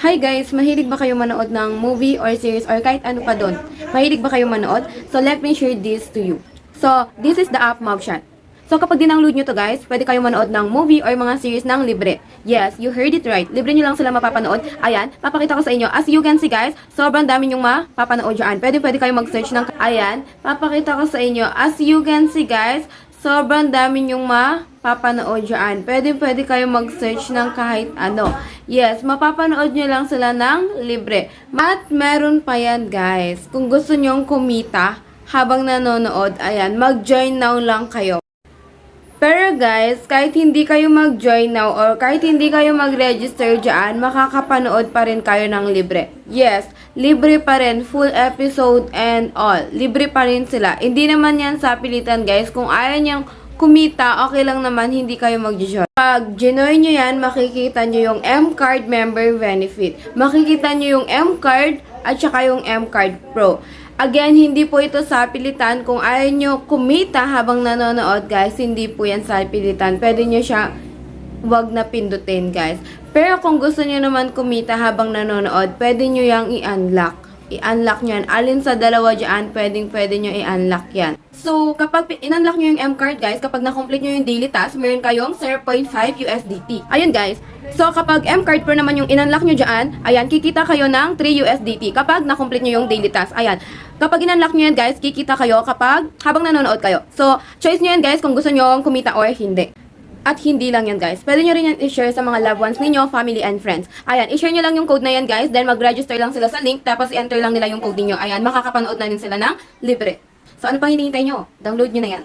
Hi guys, mahilig ba kayo manood ng movie or series or kahit ano pa doon? Mahilig ba kayo manood? So let me share this to you. So, this is the app Mobshot. So kapag dinownload nyo to guys, pwede kayo manood ng movie or mga series ng libre. Yes, you heard it right. Libre nyo lang sila mapapanood. Ayan, papakita ko sa inyo. As you can see guys, sobrang dami nyong mapapanood dyan. Pwede kayo mag-search ng... Ayan, papakita ko sa inyo. As you can see guys, sobrang dami nyong mapapanood dyan. Pwede kayo mag-search ng kahit ano. Yes, mapapanood nyo lang sila ng libre. At meron pa yan guys. Kung gusto nyong kumita habang nanonood, ayan, mag-join now lang kayo. Pero guys, kahit hindi kayo mag-join now or kahit hindi kayo mag-register dyan, makakapanood pa rin kayo ng libre. Yes, libre pa rin, full episode and all. Libre pa rin sila. Hindi naman yan sa pilitan guys. Kung ayaw niyang kumita, okay lang naman, hindi kayo mag-join. Pag ginoin nyo yan, makikita nyo yung M-Card member benefit. Makikita nyo yung M-Card at saka yung M-Card Pro. Again, hindi po ito sa pilitan. Kung ayaw nyo kumita habang nanonood, guys, hindi po yan sa pilitan. Pwede nyo siya wag na pindutin, guys. Pero kung gusto nyo naman kumita habang nanonood, pwede nyo yang i-unlock. I-unlock nyo yan. Alin sa dalawa dyan, pwede nyo i-unlock yan. So, kapag in-unlock nyo yung M-Card, guys, kapag na-complete nyo yung daily task, meron kayong 0.5 USDT. Ayun, guys. So, kapag M-Card Pro naman yung in-unlock nyo dyan, ayan, kikita kayo ng 3 USDT kapag na-complete nyo yung daily task. Ayan. Kapag in-unlock nyo yan, guys, kikita kayo kapag habang nanonood kayo. So, choice nyo yan, guys, kung gusto nyo kumita or hindi. At hindi lang yan guys. Pwede nyo rin yan i-share sa mga loved ones ninyo, family and friends. Ayan, i-share nyo lang yung code na yan guys. Then mag-register lang sila sa link. Tapos i-enter lang nila yung code niyo. Ayan, makakapanood na din sila ng libre. So ano pang hinihintay nyo? Download nyo na yan.